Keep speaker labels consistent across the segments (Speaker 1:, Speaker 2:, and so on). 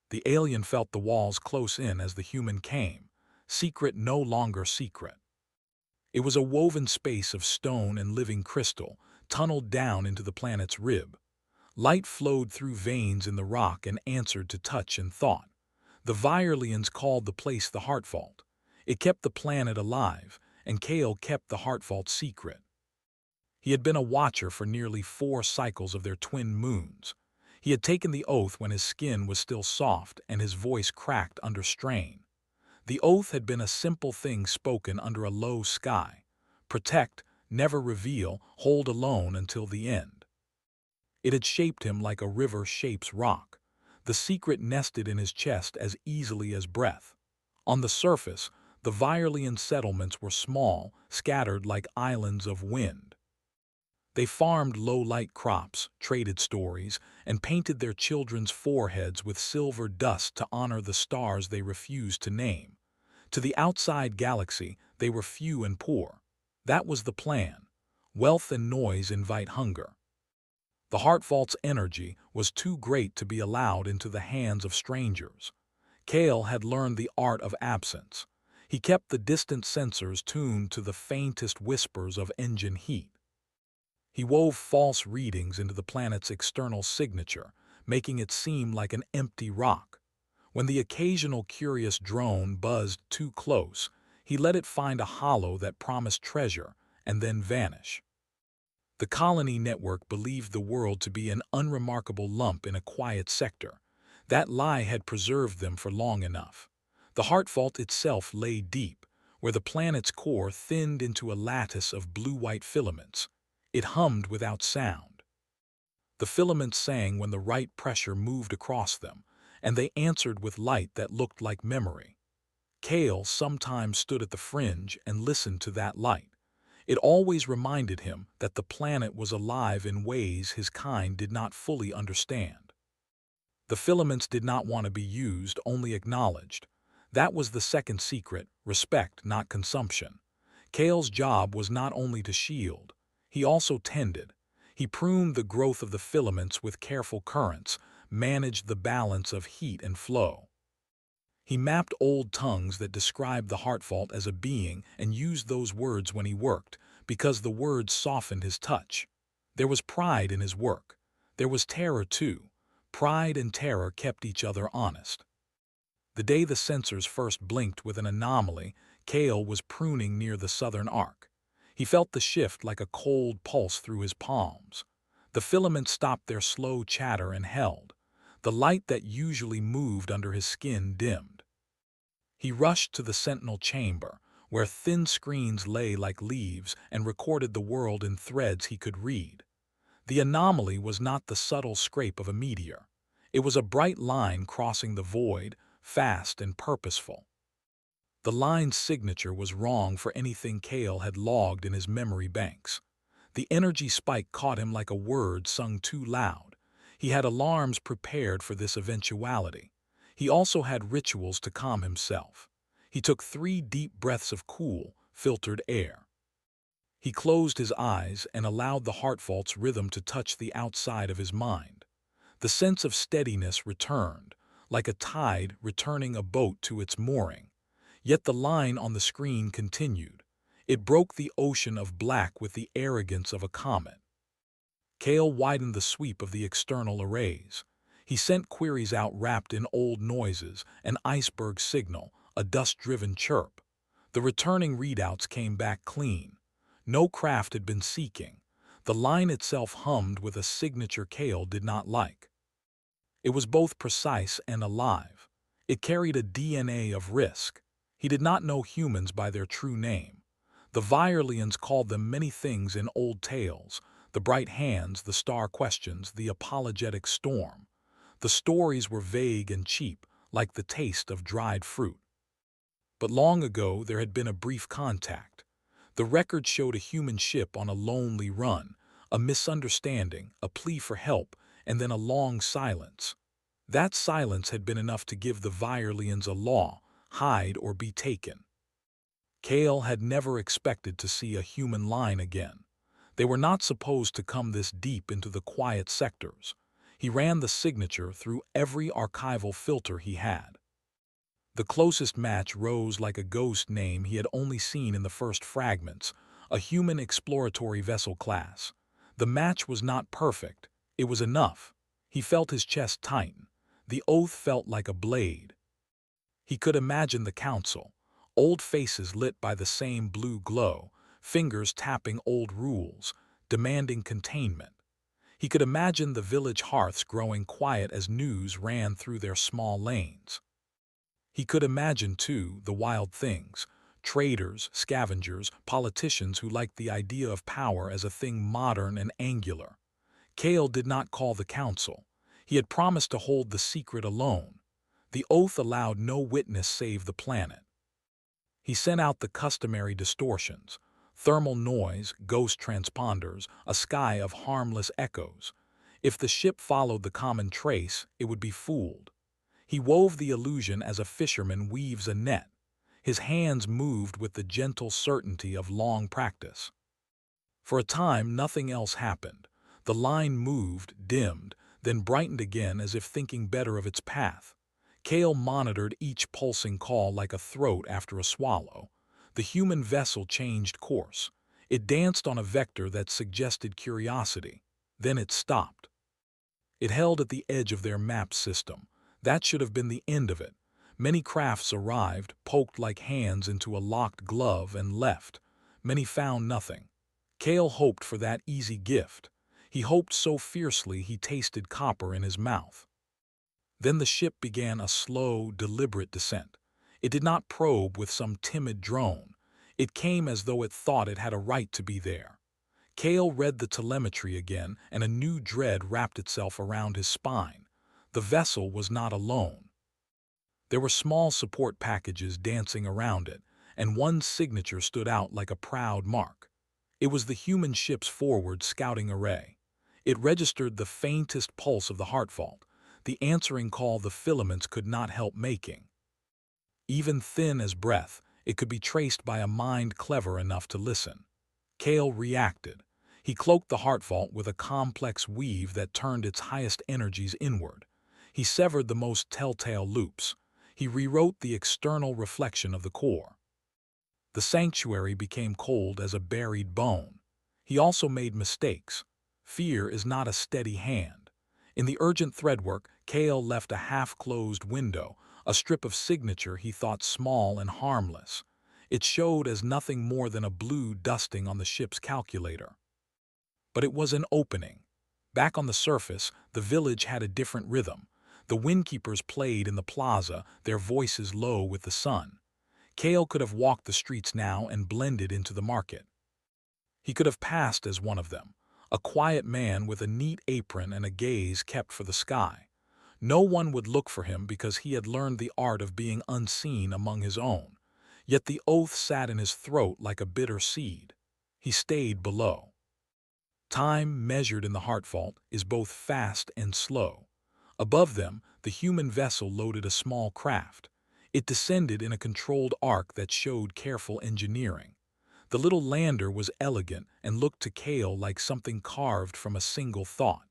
Speaker 1: The alien felt the walls close in as the human came, secret no longer secret. It was a woven space of stone and living crystal, tunneled down into the planet's rib. Light flowed through veins in the rock and answered to touch and thought. The Virelians called the place the Heart Vault. It kept the planet alive, and Kale kept the Heart Vault secret. He had been a watcher for nearly 4 cycles of their twin moons. He had taken the oath when his skin was still soft and his voice cracked under strain. The oath had been a simple thing spoken under a low sky. Protect, never reveal, hold alone until the end. It had shaped him like a river shapes rock. The secret nested in his chest as easily as breath. On the surface, the Virelian settlements were small, scattered like islands of wind. They farmed low-light crops, traded stories, and painted their children's foreheads with silver dust to honor the stars they refused to name. To the outside galaxy, they were few and poor. That was the plan. Wealth and noise invite hunger. The Heart Vault's energy was too great to be allowed into the hands of strangers. Kale had learned the art of absence. He kept the distant sensors tuned to the faintest whispers of engine heat. He wove false readings into the planet's external signature, making it seem like an empty rock. When the occasional curious drone buzzed too close, he let it find a hollow that promised treasure and then vanish. The colony network believed the world to be an unremarkable lump in a quiet sector. That lie had preserved them for long enough. The Heart Vault itself lay deep, where the planet's core thinned into a lattice of blue-white filaments. It hummed without sound. The filaments sang when the right pressure moved across them, and they answered with light that looked like memory. Kale sometimes stood at the fringe and listened to that light. It always reminded him that the planet was alive in ways his kind did not fully understand. The filaments did not want to be used, only acknowledged. That was the second secret, respect, not consumption. Kale's job was not only to shield, he also tended. He pruned the growth of the filaments with careful currents, managed the balance of heat and flow. He mapped old tongues that described the Heart Vault as a being and used those words when he worked, because the words softened his touch. There was pride in his work. There was terror too. Pride and terror kept each other honest. The day the sensors first blinked with an anomaly, Kale was pruning near the southern arc. He felt the shift like a cold pulse through his palms. The filaments stopped their slow chatter and held. The light that usually moved under his skin dimmed. He rushed to the sentinel chamber, where thin screens lay like leaves and recorded the world in threads he could read. The anomaly was not the subtle scrape of a meteor. It was a bright line crossing the void, fast and purposeful. The line's signature was wrong for anything Kale had logged in his memory banks. The energy spike caught him like a word sung too loud. He had alarms prepared for this eventuality. He also had rituals to calm himself. He took 3 deep breaths of cool, filtered air. He closed his eyes and allowed the Heart Vault's rhythm to touch the outside of his mind. The sense of steadiness returned, like a tide returning a boat to its mooring. Yet the line on the screen continued. It broke the ocean of black with the arrogance of a comet. Kale widened the sweep of the external arrays. He sent queries out wrapped in old noises, an iceberg signal, a dust-driven chirp. The returning readouts came back clean. No craft had been seeking. The line itself hummed with a signature Kale did not like. It was both precise and alive. It carried a DNA of risk. He did not know humans by their true name. The Virelians called them many things in old tales: the bright hands, the star questions, the apologetic storm. The stories were vague and cheap, like the taste of dried fruit. But long ago there had been a brief contact. The record showed a human ship on a lonely run, a misunderstanding, a plea for help, and then a long silence. That silence had been enough to give the Virelians a law: hide or be taken. Kale had never expected to see a human line again. They were not supposed to come this deep into the quiet sectors. He ran the signature through every archival filter he had. The closest match rose like a ghost name he had only seen in the first fragments, a human exploratory vessel class. The match was not perfect. It was enough. He felt his chest tighten. The oath felt like a blade. He could imagine the council, old faces lit by the same blue glow, fingers tapping old rules, demanding containment. He could imagine the village hearths growing quiet as news ran through their small lanes. He could imagine, too, the wild things, traders, scavengers, politicians who liked the idea of power as a thing modern and angular. Kale did not call the council. He had promised to hold the secret alone. The oath allowed no witness save the planet. He sent out the customary distortions, thermal noise, ghost transponders, a sky of harmless echoes. If the ship followed the common trace, it would be fooled. He wove the illusion as a fisherman weaves a net. His hands moved with the gentle certainty of long practice. For a time, nothing else happened. The line moved, dimmed, then brightened again as if thinking better of its path. Kale monitored each pulsing call like a throat after a swallow. The human vessel changed course. It danced on a vector that suggested curiosity. Then it stopped. It held at the edge of their map system. That should have been the end of it. Many crafts arrived, poked like hands into a locked glove, and left. Many found nothing. Kale hoped for that easy gift. He hoped so fiercely he tasted copper in his mouth. Then the ship began a slow, deliberate descent. It did not probe with some timid drone. It came as though it thought it had a right to be there. Kale read the telemetry again, and a new dread wrapped itself around his spine. The vessel was not alone. There were small support packages dancing around it, and one signature stood out like a proud mark. It was the human ship's forward scouting array. It registered the faintest pulse of the heart fault, the answering call the filaments could not help making. Even thin as breath, it could be traced by a mind clever enough to listen. Kale reacted. He cloaked the heart fault with a complex weave that turned its highest energies inward. He severed the most telltale loops. He rewrote the external reflection of the core. The sanctuary became cold as a buried bone. He also made mistakes. Fear is not a steady hand. In the urgent threadwork, Kale left a half-closed window, a strip of signature he thought small and harmless. It showed as nothing more than a blue dusting on the ship's calculator. But it was an opening. Back on the surface, the village had a different rhythm. The windkeepers played in the plaza, their voices low with the sun. Kale could have walked the streets now and blended into the market. He could have passed as one of them, a quiet man with a neat apron and a gaze kept for the sky. No one would look for him because he had learned the art of being unseen among his own. Yet the oath sat in his throat like a bitter seed. He stayed below. Time, measured in the heart fault, is both fast and slow. Above them, the human vessel loaded a small craft. It descended in a controlled arc that showed careful engineering. The little lander was elegant and looked to Kale like something carved from a single thought.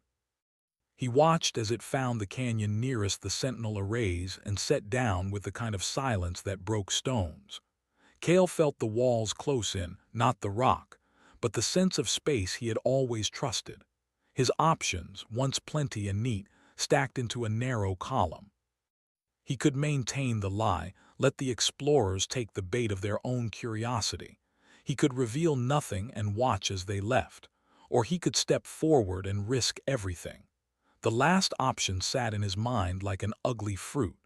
Speaker 1: He watched as it found the canyon nearest the sentinel arrays and set down with the kind of silence that broke stones. Kale felt the walls close in, not the rock, but the sense of space he had always trusted. His options, once plenty and neat, stacked into a narrow column. He could maintain the lie, let the explorers take the bait of their own curiosity. He could reveal nothing and watch as they left, or he could step forward and risk everything. The last option sat in his mind like an ugly fruit.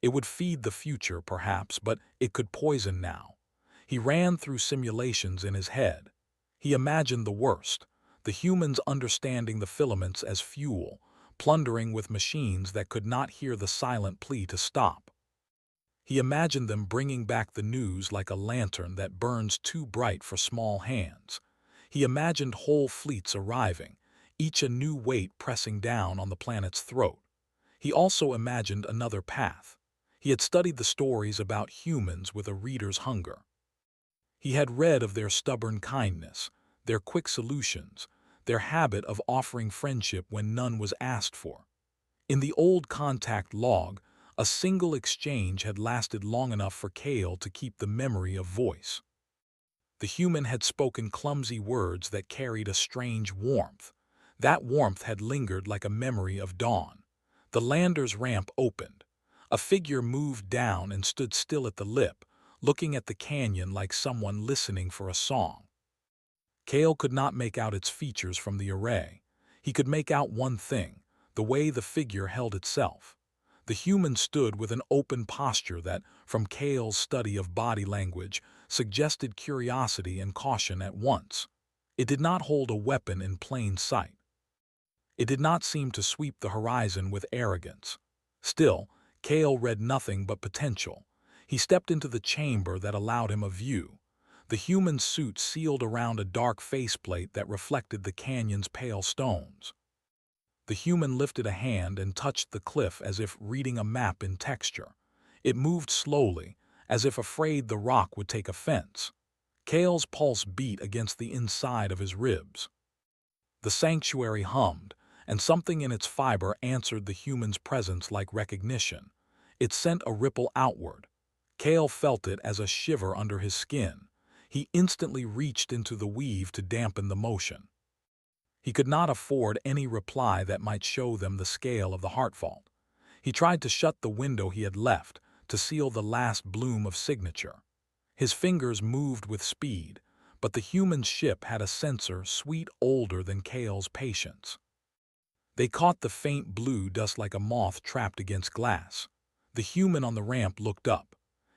Speaker 1: It would feed the future, perhaps, but it could poison now. He ran through simulations in his head. He imagined the worst, the humans understanding the filaments as fuel, plundering with machines that could not hear the silent plea to stop. He imagined them bringing back the news like a lantern that burns too bright for small hands. He imagined whole fleets arriving, each a new weight pressing down on the planet's throat. He also imagined another path. He had studied the stories about humans with a reader's hunger. He had read of their stubborn kindness, their quick solutions, their habit of offering friendship when none was asked for. In the old contact log, a single exchange had lasted long enough for Kale to keep the memory of voice. The human had spoken clumsy words that carried a strange warmth. That warmth had lingered like a memory of dawn. The lander's ramp opened. A figure moved down and stood still at the lip, looking at the canyon like someone listening for a song. Kale could not make out its features from the array. He could make out one thing: the way the figure held itself. The human stood with an open posture that, from Kale's study of body language, suggested curiosity and caution at once. It did not hold a weapon in plain sight. It did not seem to sweep the horizon with arrogance. Still, Kale read nothing but potential. He stepped into the chamber that allowed him a view. The human suit sealed around a dark faceplate that reflected the canyon's pale stones. The human lifted a hand and touched the cliff as if reading a map in texture. It moved slowly, as if afraid the rock would take offense. Kale's pulse beat against the inside of his ribs. The sanctuary hummed, and something in its fiber answered the human's presence like recognition. It sent a ripple outward. Kale felt it as a shiver under his skin. He instantly reached into the weave to dampen the motion. He could not afford any reply that might show them the scale of the heartfault. He tried to shut the window he had left, to seal the last bloom of signature. His fingers moved with speed, but the human ship had a sensor sweet older than Kale's patience. They caught the faint blue dust like a moth trapped against glass. The human on the ramp looked up.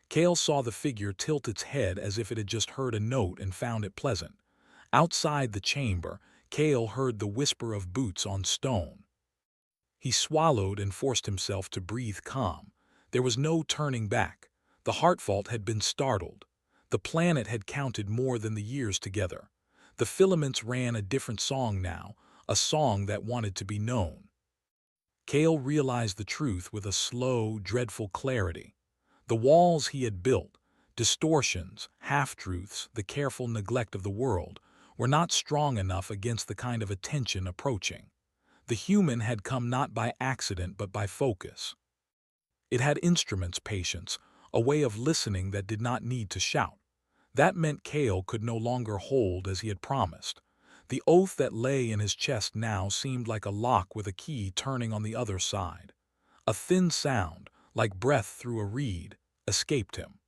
Speaker 1: Kale saw the figure tilt its head as if it had just heard a note and found it pleasant. Outside the chamber, Kale heard the whisper of boots on stone. He swallowed and forced himself to breathe calm. There was no turning back. The heartfault had been startled. The planet had counted more than the years together. The filaments ran a different song now, a song that wanted to be known. Kale realized the truth with a slow, dreadful clarity. The walls he had built, distortions, half-truths, the careful neglect of the world, were not strong enough against the kind of attention approaching. The human had come not by accident but by focus. It had instruments, patience, a way of listening that did not need to shout. That meant Kale could no longer hold as he had promised. The oath that lay in his chest now seemed like a lock with a key turning on the other side. A thin sound, like breath through a reed, escaped him.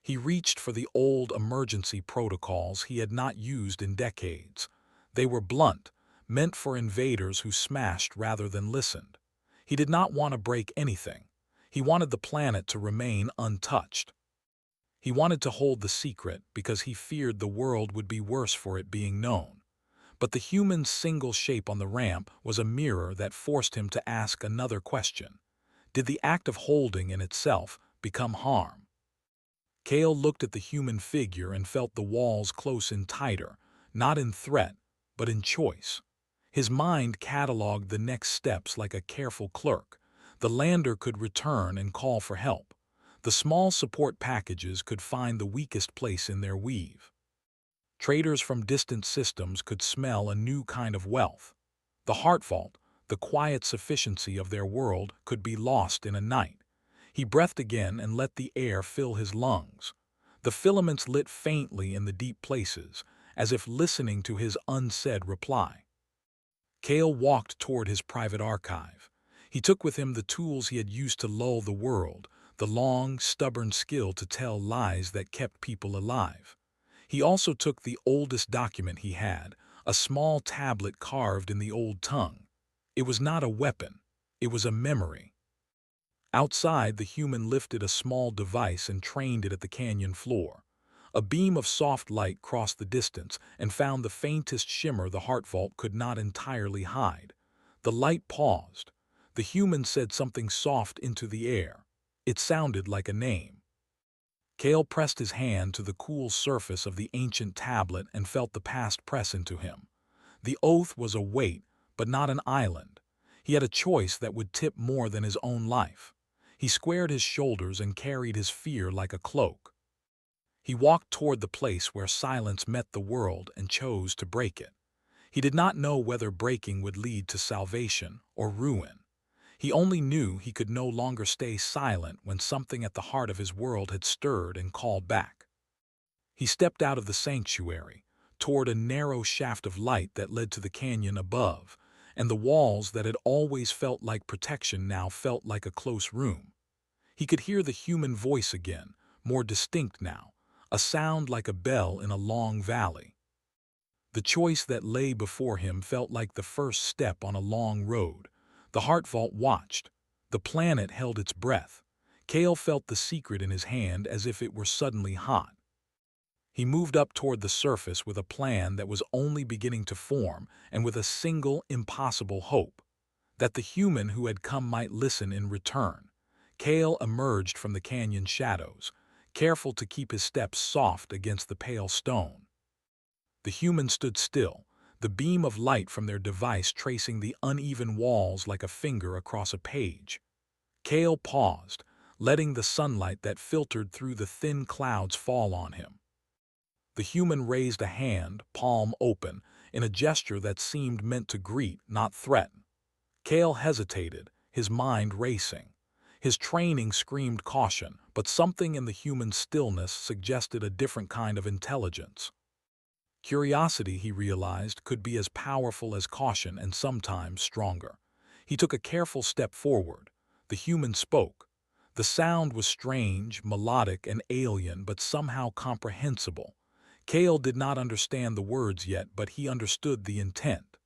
Speaker 1: He reached for the old emergency protocols he had not used in decades. They were blunt, meant for invaders who smashed rather than listened. He did not want to break anything. He wanted the planet to remain untouched. He wanted to hold the secret because he feared the world would be worse for it being known. But the human's single shape on the ramp was a mirror that forced him to ask another question. Did the act of holding in itself become harm? Kale looked at the human figure and felt the walls close in tighter, not in threat, but in choice. His mind cataloged the next steps like a careful clerk. The lander could return and call for help. The small support packages could find the weakest place in their weave. Traders from distant systems could smell a new kind of wealth. The heartfault, the quiet sufficiency of their world, could be lost in a night. He breathed again and let the air fill his lungs. The filaments lit faintly in the deep places, as if listening to his unsaid reply. Kale walked toward his private archive. He took with him the tools he had used to lull the world, the long, stubborn skill to tell lies that kept people alive. He also took the oldest document he had, a small tablet carved in the old tongue. It was not a weapon. It was a memory. Outside, the human lifted a small device and trained it at the canyon floor. A beam of soft light crossed the distance and found the faintest shimmer the heartfault could not entirely hide. The light paused. The human said something soft into the air. It sounded like a name. Kale pressed his hand to the cool surface of the ancient tablet and felt the past press into him. The oath was a weight, but not an island. He had a choice that would tip more than his own life. He squared his shoulders and carried his fear like a cloak. He walked toward the place where silence met the world and chose to break it. He did not know whether breaking would lead to salvation or ruin. He only knew he could no longer stay silent when something at the heart of his world had stirred and called back. He stepped out of the sanctuary, toward a narrow shaft of light that led to the canyon above, and the walls that had always felt like protection now felt like a close room. He could hear the human voice again, more distinct now, a sound like a bell in a long valley. The choice that lay before him felt like the first step on a long road. The heart vault watched. The planet held its breath. Kale felt the secret in his hand as if it were suddenly hot. He moved up toward the surface with a plan that was only beginning to form and with a single, impossible hope: that the human who had come might listen in return. Kale emerged from the canyon shadows, careful to keep his steps soft against the pale stone. The humans stood still, the beam of light from their device tracing the uneven walls like a finger across a page. Kale paused, letting the sunlight that filtered through the thin clouds fall on him. The human raised a hand, palm open, in a gesture that seemed meant to greet, not threaten. Kale hesitated, his mind racing. His training screamed caution, but something in the human stillness suggested a different kind of intelligence. Curiosity, he realized, could be as powerful as caution and sometimes stronger. He took a careful step forward. The human spoke. The sound was strange, melodic, and alien, but somehow comprehensible. Kale did not understand the words yet, but he understood the intent.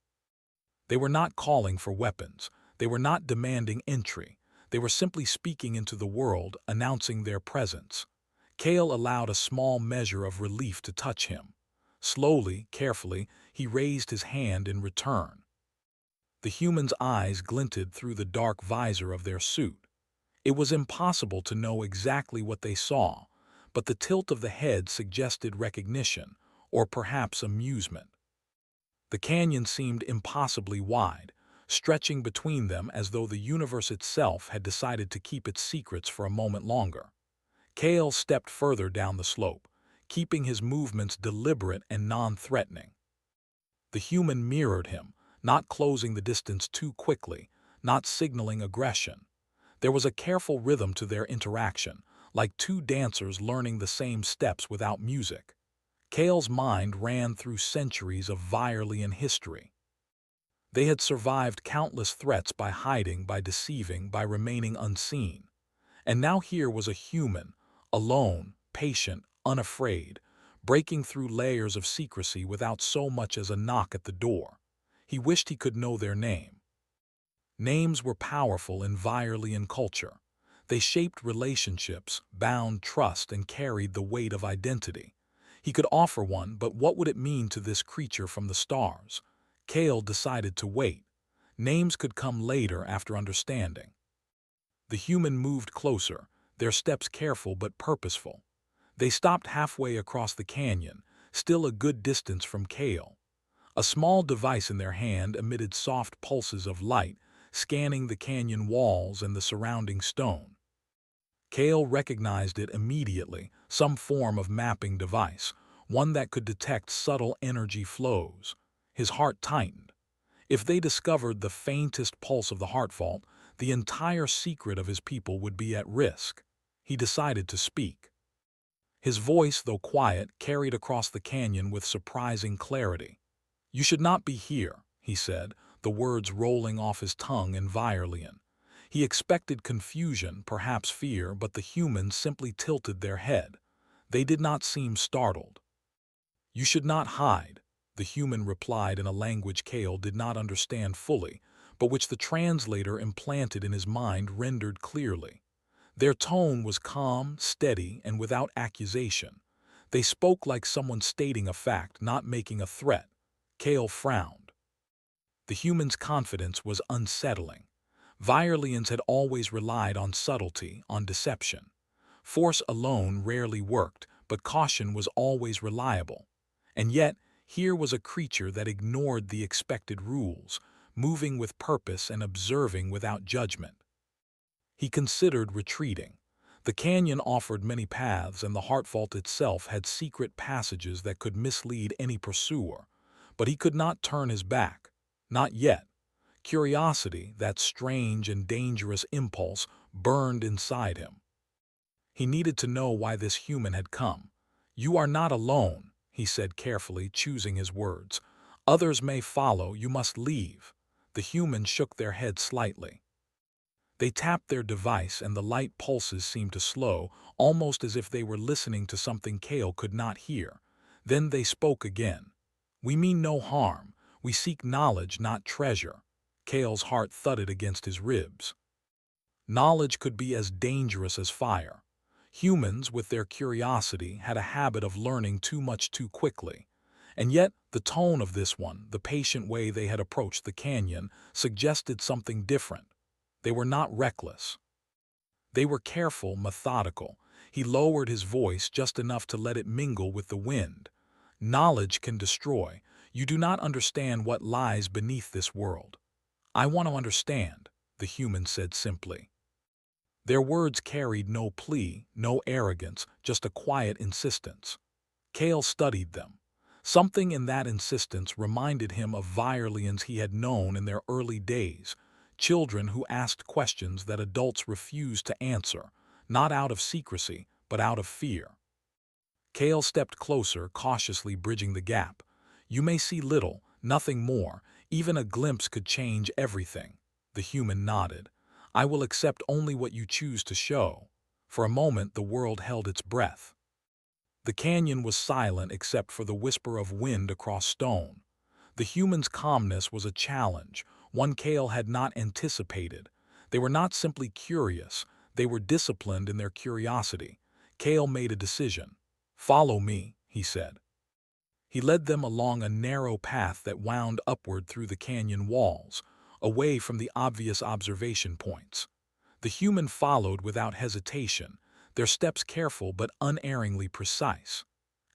Speaker 1: They were not calling for weapons. They were not demanding entry. They were simply speaking into the world, announcing their presence. Kale allowed a small measure of relief to touch him. Slowly, carefully, he raised his hand in return. The human's eyes glinted through the dark visor of their suit. It was impossible to know exactly what they saw, but the tilt of the head suggested recognition, or perhaps amusement. The canyon seemed impossibly wide, stretching between them as though the universe itself had decided to keep its secrets for a moment longer. Kale stepped further down the slope, keeping his movements deliberate and non-threatening. The human mirrored him, not closing the distance too quickly, not signaling aggression. There was a careful rhythm to their interaction, like two dancers learning the same steps without music. Kale's mind ran through centuries of Virelian history. They had survived countless threats by hiding, by deceiving, by remaining unseen. And now here was a human, alone, patient, unafraid, breaking through layers of secrecy without so much as a knock at the door. He wished he could know their name. Names were powerful in Virelian culture. They shaped relationships, bound trust, and carried the weight of identity. He could offer one, but what would it mean to this creature from the stars? Kale decided to wait. Names could come later after understanding. The human moved closer, their steps careful but purposeful. They stopped halfway across the canyon, still a good distance from Kale. A small device in their hand emitted soft pulses of light, scanning the canyon walls and the surrounding stone. Kale recognized it immediately, some form of mapping device, one that could detect subtle energy flows. His heart tightened. If they discovered the faintest pulse of the heart vault, the entire secret of his people would be at risk. He decided to speak. His voice, though quiet, carried across the canyon with surprising clarity. "You should not be here," he said, the words rolling off his tongue in Virelian. He expected confusion, perhaps fear, but the humans simply tilted their head. They did not seem startled. "You should not hide," the human replied in a language Kale did not understand fully, but which the translator implanted in his mind rendered clearly. Their tone was calm, steady, and without accusation. They spoke like someone stating a fact, not making a threat. Kale frowned. The human's confidence was unsettling. Virelians had always relied on subtlety, on deception. Force alone rarely worked, but caution was always reliable. And yet, here was a creature that ignored the expected rules, moving with purpose and observing without judgment. He considered retreating. The canyon offered many paths, and the heart vault itself had secret passages that could mislead any pursuer. But he could not turn his back. Not yet. Curiosity, that strange and dangerous impulse, burned inside him. He needed to know why this human had come. "You are not alone," he said carefully, choosing his words. "Others may follow, you must leave." The humans shook their heads slightly. They tapped their device and the light pulses seemed to slow, almost as if they were listening to something Kale could not hear. Then they spoke again. "We mean no harm. We seek knowledge, not treasure." Kale's heart thudded against his ribs. Knowledge could be as dangerous as fire. Humans, with their curiosity, had a habit of learning too much too quickly. And yet, the tone of this one, the patient way they had approached the canyon, suggested something different. They were not reckless. They were careful, methodical. He lowered his voice just enough to let it mingle with the wind. "Knowledge can destroy. You do not understand what lies beneath this world." "I want to understand," the human said simply. Their words carried no plea, no arrogance, just a quiet insistence. Kale studied them. Something in that insistence reminded him of Virelians he had known in their early days, children who asked questions that adults refused to answer, not out of secrecy, but out of fear. Kale stepped closer, cautiously bridging the gap. "You may see little, nothing more. Even a glimpse could change everything." The human nodded. "I will accept only what you choose to show." For a moment the world held its breath. The canyon was silent except for the whisper of wind across stone. The human's calmness was a challenge, one Kale had not anticipated. They were not simply curious, they were disciplined in their curiosity. Kale made a decision. "Follow me," he said. He led them along a narrow path that wound upward through the canyon walls, away from the obvious observation points. The human followed without hesitation, their steps careful but unerringly precise.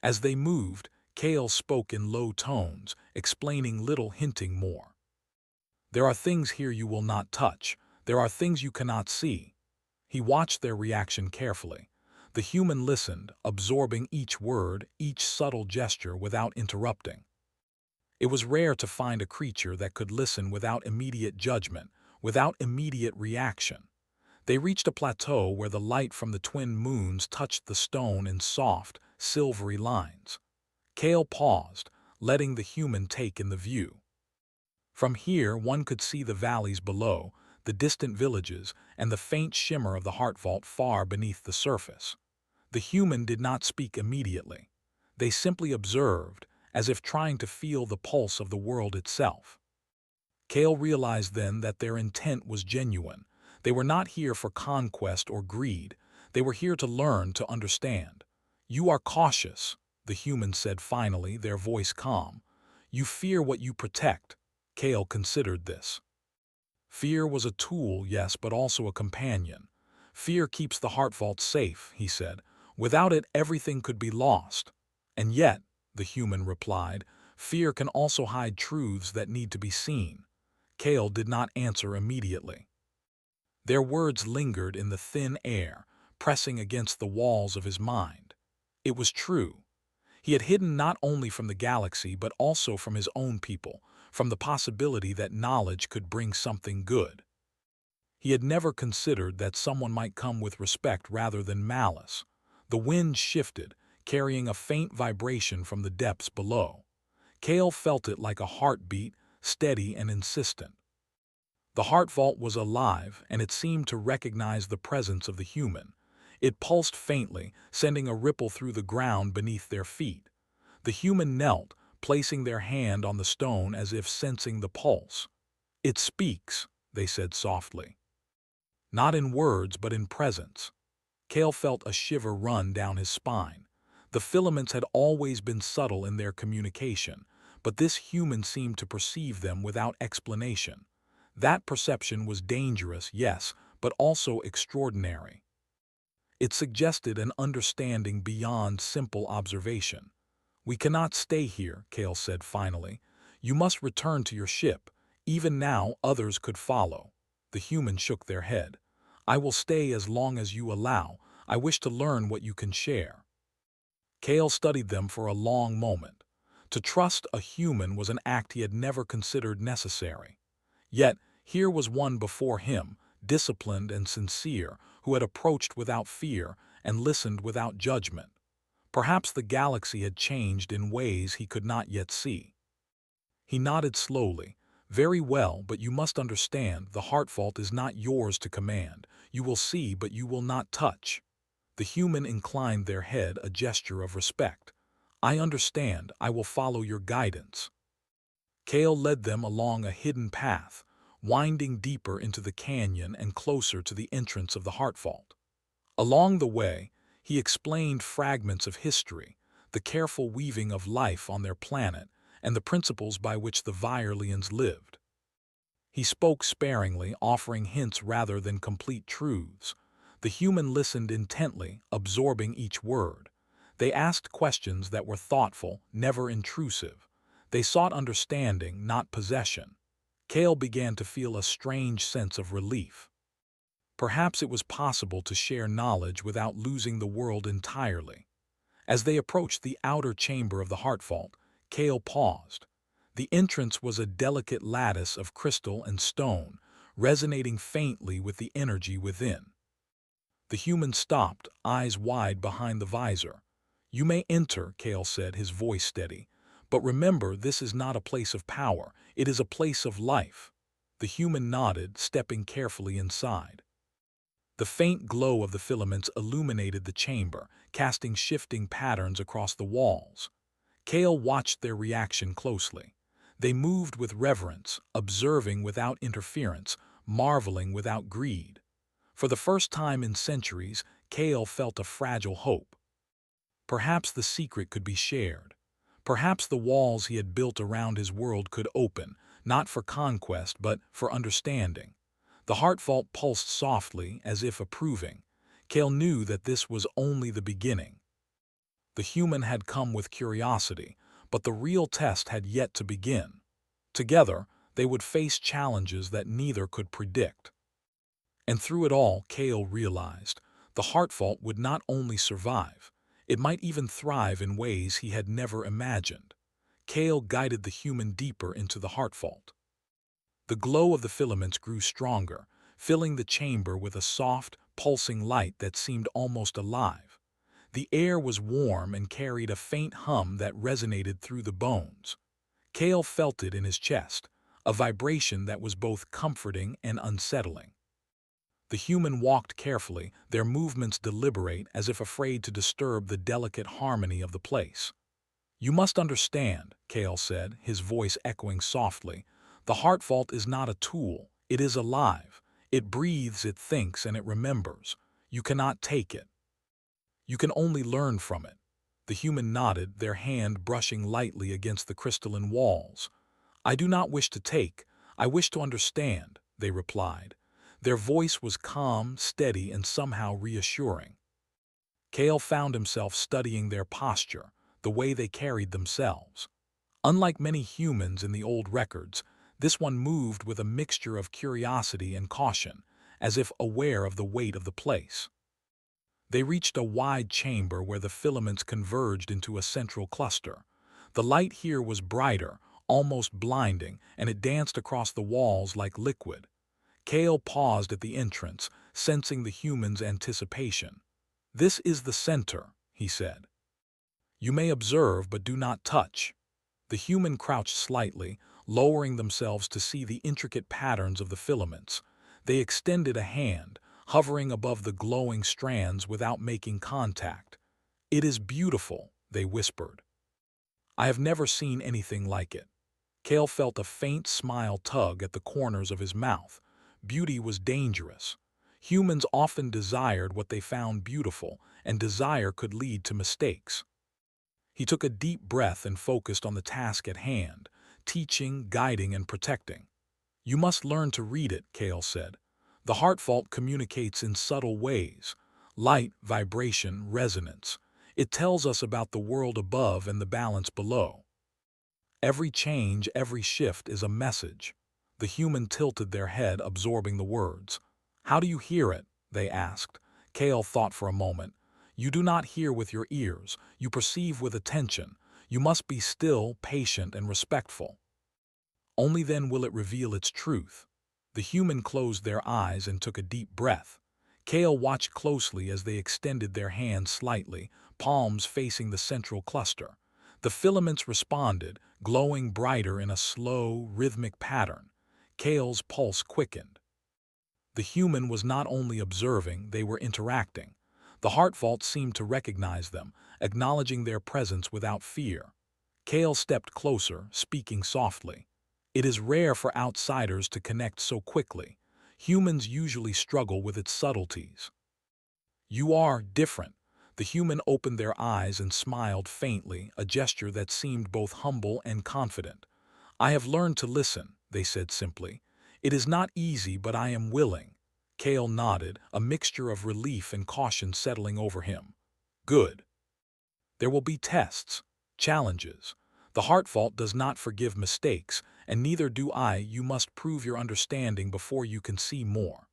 Speaker 1: As they moved, Kale spoke in low tones, explaining little, hinting more. "There are things here you will not touch. There are things you cannot see." He watched their reaction carefully. The human listened, absorbing each word, each subtle gesture without interrupting. It was rare to find a creature that could listen without immediate judgment, without immediate reaction. They reached a plateau where the light from the twin moons touched the stone in soft, silvery lines. Kale paused, letting the human take in the view. From here one could see the valleys below, the distant villages, and the faint shimmer of the heart vault far beneath the surface. The human did not speak immediately. They simply observed, as if trying to feel the pulse of the world itself. Kale realized then that their intent was genuine. They were not here for conquest or greed. They were here to learn, to understand. "You are cautious," the human said finally, their voice calm. "You fear what you protect." Kale considered this. Fear was a tool, yes, but also a companion. "Fear keeps the heart vault safe," he said. "Without it, everything could be lost." "And yet," the human replied, "fear can also hide truths that need to be seen." Kale did not answer immediately. Their words lingered in the thin air, pressing against the walls of his mind. It was true. He had hidden not only from the galaxy but also from his own people, from the possibility that knowledge could bring something good. He had never considered that someone might come with respect rather than malice. The wind shifted, carrying a faint vibration from the depths below. Kale felt it like a heartbeat, steady and insistent. The heart vault was alive, and it seemed to recognize the presence of the human. It pulsed faintly, sending a ripple through the ground beneath their feet. The human knelt, placing their hand on the stone as if sensing the pulse. "It speaks," they said softly. Not in words, but in presence. Kale felt a shiver run down his spine. The filaments had always been subtle in their communication, but this human seemed to perceive them without explanation. That perception was dangerous, yes, but also extraordinary. It suggested an understanding beyond simple observation. "We cannot stay here," Kale said finally. "You must return to your ship. Even now, others could follow." The humans shook their head. "I will stay as long as you allow. I wish to learn what you can share." Kale studied them for a long moment. To trust a human was an act he had never considered necessary. Yet, here was one before him, disciplined and sincere, who had approached without fear and listened without judgment. Perhaps the galaxy had changed in ways he could not yet see. He nodded slowly. "Very well, but you must understand, the Heartvault is not yours to command. You will see, but you will not touch." The human inclined their head, a gesture of respect. "I understand. I will follow your guidance." Kale led them along a hidden path, winding deeper into the canyon and closer to the entrance of the Heartvault. Along the way, he explained fragments of history, the careful weaving of life on their planet, and the principles by which the Virelians lived. He spoke sparingly, offering hints rather than complete truths. The human listened intently, absorbing each word. They asked questions that were thoughtful, never intrusive. They sought understanding, not possession. Kale began to feel a strange sense of relief. Perhaps it was possible to share knowledge without losing the world entirely. As they approached the outer chamber of the Heartvault, Kale paused. The entrance was a delicate lattice of crystal and stone, resonating faintly with the energy within. The human stopped, eyes wide behind the visor. "You may enter," Kale said, his voice steady. "But remember, this is not a place of power. It is a place of life." The human nodded, stepping carefully inside. The faint glow of the filaments illuminated the chamber, casting shifting patterns across the walls. Kale watched their reaction closely. They moved with reverence, observing without interference, marveling without greed. For the first time in centuries, Kale felt a fragile hope. Perhaps the secret could be shared. Perhaps the walls he had built around his world could open, not for conquest but for understanding. The Heartvault pulsed softly, as if approving. Kale knew that this was only the beginning. The human had come with curiosity, but the real test had yet to begin. Together, they would face challenges that neither could predict. And through it all, Kale realized, the Heartvault would not only survive, it might even thrive in ways he had never imagined. Kale guided the human deeper into the Heartvault. The glow of the filaments grew stronger, filling the chamber with a soft, pulsing light that seemed almost alive. The air was warm and carried a faint hum that resonated through the bones. Kale felt it in his chest, a vibration that was both comforting and unsettling. The human walked carefully, their movements deliberate, as if afraid to disturb the delicate harmony of the place. "You must understand," Kale said, his voice echoing softly, "the Heartvault is not a tool, it is alive. It breathes, it thinks, and it remembers. You cannot take it. You can only learn from it." The human nodded, their hand brushing lightly against the crystalline walls. "I do not wish to take, I wish to understand," they replied. Their voice was calm, steady, and somehow reassuring. Kale found himself studying their posture, the way they carried themselves. Unlike many humans in the old records, this one moved with a mixture of curiosity and caution, as if aware of the weight of the place. They reached a wide chamber where the filaments converged into a central cluster. The light here was brighter, almost blinding, and it danced across the walls like liquid. Kale paused at the entrance, sensing the human's anticipation. "This is the center," he said. "You may observe, but do not touch." The human crouched slightly, lowering themselves to see the intricate patterns of the filaments. They extended a hand, hovering above the glowing strands without making contact. "It is beautiful," they whispered. "I have never seen anything like it." Kale felt a faint smile tug at the corners of his mouth. Beauty was dangerous. Humans often desired what they found beautiful, and desire could lead to mistakes. He took a deep breath and focused on the task at hand, teaching, guiding, and protecting. "You must learn to read it," Kale said. "The Heartvault communicates in subtle ways. Light, vibration, resonance. It tells us about the world above and the balance below. Every change, every shift is a message." The human tilted their head, absorbing the words. "How do you hear it?" they asked. Kale thought for a moment. "You do not hear with your ears, you perceive with attention. You must be still, patient, and respectful. Only then will it reveal its truth. The human closed their eyes and took a deep breath. Kale watched closely as they extended their hands slightly, palms facing the central cluster. The filaments responded, glowing brighter in a slow, rhythmic pattern. Kale's pulse quickened. The human was not only observing, they were interacting. The heart vault seemed to recognize them, acknowledging their presence without fear. Kale stepped closer, speaking softly. It is rare for outsiders to connect so quickly. Humans usually struggle with its subtleties. You are different. The human opened their eyes and smiled faintly, a gesture that seemed both humble and confident. I have learned to listen, they said simply. It is not easy, but I am willing. Kale nodded, a mixture of relief and caution settling over him. Good. There will be tests, challenges. The heart vault does not forgive mistakes, and neither do I. You must prove your understanding before you can see more.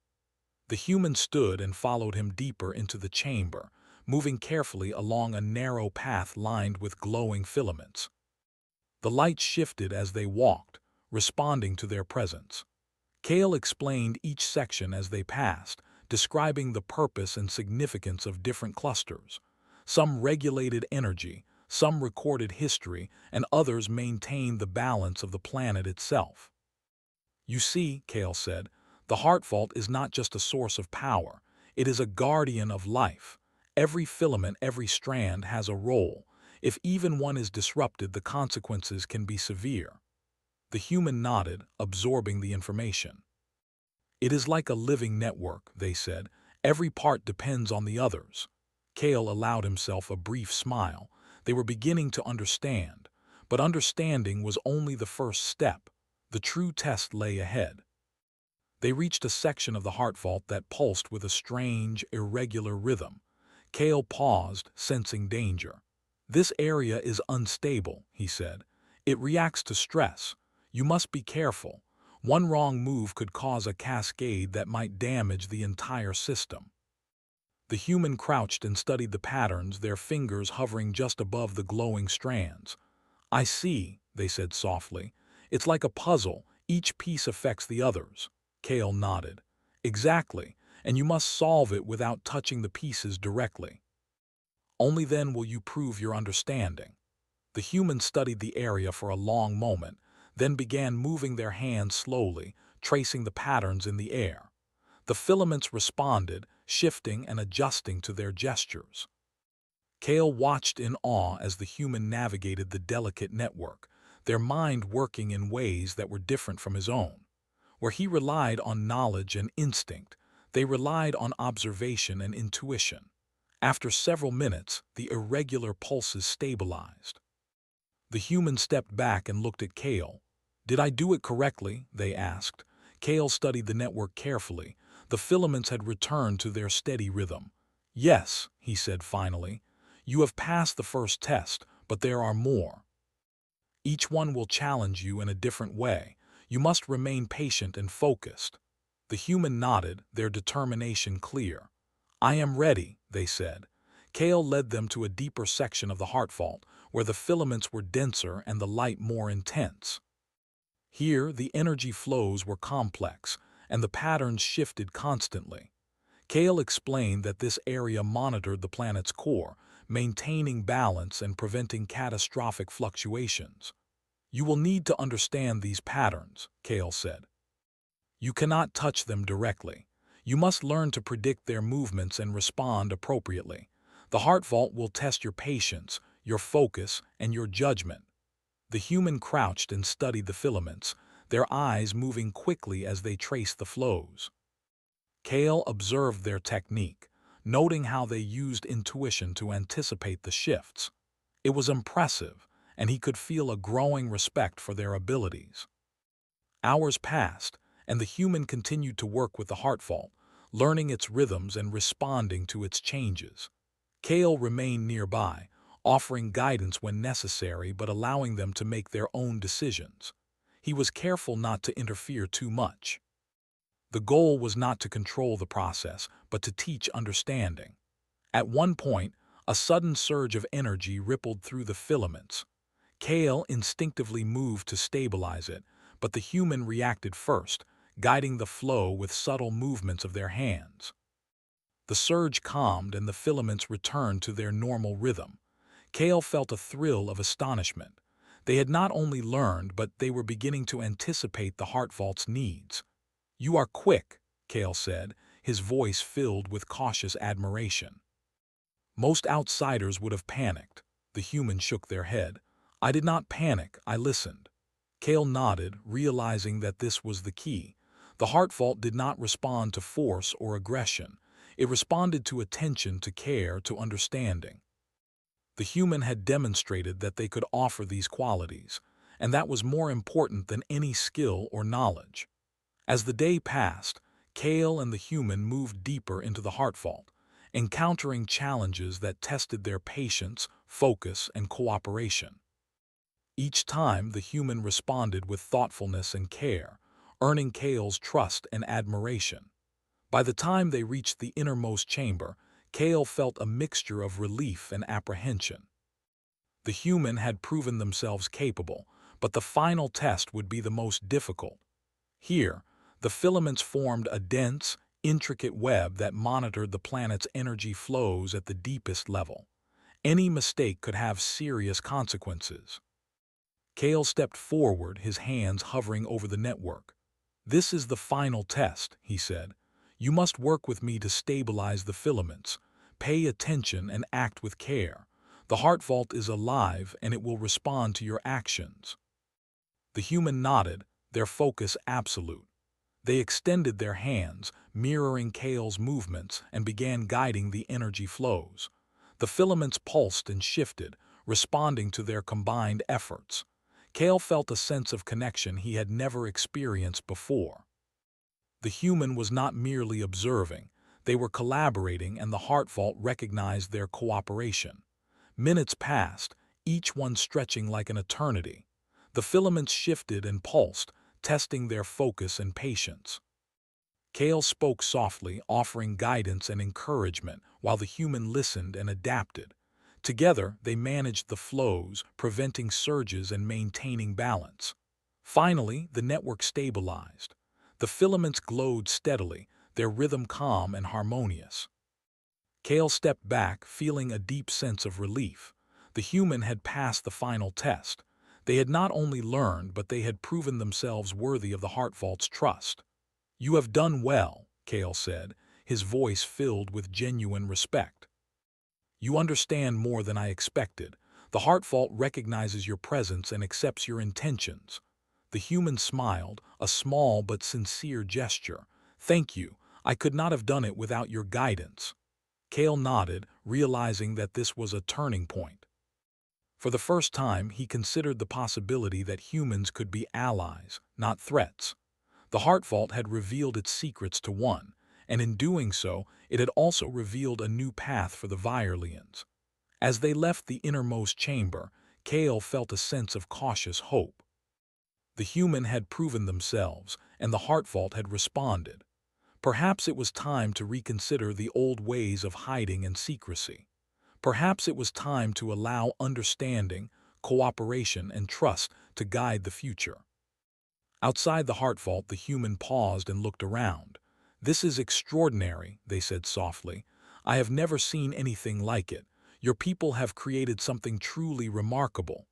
Speaker 1: The human stood and followed him deeper into the chamber, moving carefully along a narrow path lined with glowing filaments. The light shifted as they walked, responding to their presence. Kale explained each section as they passed, describing the purpose and significance of different clusters. Some regulated energy, some recorded history, and others maintained the balance of the planet itself. You see, Kale said, the heart vault is not just a source of power, it is a guardian of life. Every filament, every strand has a role. If even one is disrupted, the consequences can be severe. The human nodded, absorbing the information. It is like a living network, they said. Every part depends on the others. Kale allowed himself a brief smile. They were beginning to understand. But understanding was only the first step. The true test lay ahead. They reached a section of the heart vault that pulsed with a strange, irregular rhythm. Kale paused, sensing danger. This area is unstable, he said. It reacts to stress. You must be careful. One wrong move could cause a cascade that might damage the entire system. The human crouched and studied the patterns, their fingers hovering just above the glowing strands. I see, they said softly. It's like a puzzle. Each piece affects the others. Kale nodded. Exactly, and you must solve it without touching the pieces directly. Only then will you prove your understanding. The human studied the area for a long moment, then began moving their hands slowly, tracing the patterns in the air. The filaments responded, shifting and adjusting to their gestures. Kale watched in awe as the human navigated the delicate network, their mind working in ways that were different from his own. Where he relied on knowledge and instinct, they relied on observation and intuition. After several minutes, the irregular pulses stabilized. The human stepped back and looked at Kale. Did I do it correctly? They asked. Kale studied the network carefully. The filaments had returned to their steady rhythm. Yes, he said finally. You have passed the first test, but there are more. Each one will challenge you in a different way. You must remain patient and focused. The human nodded, their determination clear. I am ready, they said. Kale led them to a deeper section of the heart vault, where the filaments were denser and the light more intense. Here, the energy flows were complex, and the patterns shifted constantly. Kale explained that this area monitored the planet's core, maintaining balance and preventing catastrophic fluctuations. You will need to understand these patterns, Kale said. You cannot touch them directly. You must learn to predict their movements and respond appropriately. The heart vault will test your patience, your focus, and your judgment. The human crouched and studied the filaments, their eyes moving quickly as they traced the flows. Kale observed their technique, noting how they used intuition to anticipate the shifts. It was impressive, and he could feel a growing respect for their abilities. Hours passed, and the human continued to work with the heart vault, learning its rhythms and responding to its changes. Kale remained nearby, offering guidance when necessary but allowing them to make their own decisions. He was careful not to interfere too much. The goal was not to control the process, but to teach understanding. At one point, a sudden surge of energy rippled through the filaments. Kale instinctively moved to stabilize it, but the human reacted first, guiding the flow with subtle movements of their hands. The surge calmed and the filaments returned to their normal rhythm. Kale felt a thrill of astonishment. They had not only learned, but they were beginning to anticipate the heart vault's needs. "You are quick," Kale said, his voice filled with cautious admiration. Most outsiders would have panicked. The human shook their head. "I did not panic, I listened." Kale nodded, realizing that this was the key. The heart vault did not respond to force or aggression. It responded to attention, to care, to understanding. The human had demonstrated that they could offer these qualities, and that was more important than any skill or knowledge. As the day passed, Kale and the human moved deeper into the heart vault, encountering challenges that tested their patience, focus, and cooperation. Each time, the human responded with thoughtfulness and care, earning Kale's trust and admiration. By the time they reached the innermost chamber, Kale felt a mixture of relief and apprehension. The human had proven themselves capable, but the final test would be the most difficult. Here, the filaments formed a dense, intricate web that monitored the planet's energy flows at the deepest level. Any mistake could have serious consequences. Kale stepped forward, his hands hovering over the network. "This is the final test," he said. "You must work with me to stabilize the filaments. Pay attention and act with care. The heart vault is alive and it will respond to your actions." The human nodded, their focus absolute. They extended their hands, mirroring Kale's movements, and began guiding the energy flows. The filaments pulsed and shifted, responding to their combined efforts. Kale felt a sense of connection he had never experienced before. The human was not merely observing, they were collaborating, and the heart vault recognized their cooperation. Minutes passed, each one stretching like an eternity. The filaments shifted and pulsed, testing their focus and patience. Kale spoke softly, offering guidance and encouragement, while the human listened and adapted. Together, they managed the flows, preventing surges and maintaining balance. Finally, the network stabilized. The filaments glowed steadily, their rhythm calm and harmonious. Kale stepped back, feeling a deep sense of relief. The human had passed the final test. They had not only learned, but they had proven themselves worthy of the heart vault's trust. "You have done well," Kale said, his voice filled with genuine respect. "You understand more than I expected. The heart vault recognizes your presence and accepts your intentions." The human smiled, a small but sincere gesture. "Thank you. I could not have done it without your guidance." Kale nodded, realizing that this was a turning point. For the first time, he considered the possibility that humans could be allies, not threats. The heart vault had revealed its secrets to one, and in doing so, it had also revealed a new path for the Virelians. As they left the innermost chamber, Kale felt a sense of cautious hope. The human had proven themselves, and the heart vault had responded. Perhaps it was time to reconsider the old ways of hiding and secrecy. Perhaps it was time to allow understanding, cooperation, and trust to guide the future. Outside the heart vault, the human paused and looked around. "This is extraordinary," they said softly. "I have never seen anything like it. Your people have created something truly remarkable."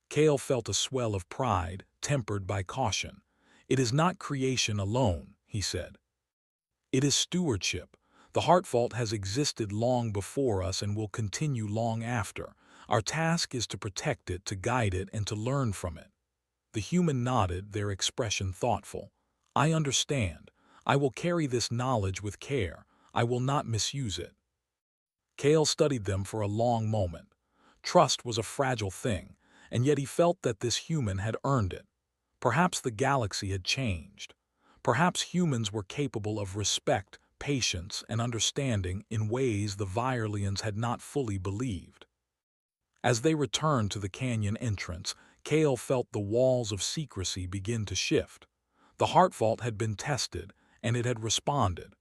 Speaker 1: Kale felt a swell of pride, tempered by caution. "It is not creation alone," he said. "It is stewardship. The heart vault has existed long before us and will continue long after. Our task is to protect it, to guide it, and to learn from it." The human nodded, their expression thoughtful. "I understand. I will carry this knowledge with care. I will not misuse it." Kale studied them for a long moment. Trust was a fragile thing, and yet he felt that this human had earned it. Perhaps the galaxy had changed. Perhaps humans were capable of respect, patience, and understanding in ways the Virelians had not fully believed. As they returned to the canyon entrance, Kale felt the walls of secrecy begin to shift. The heart vault had been tested, and it had responded.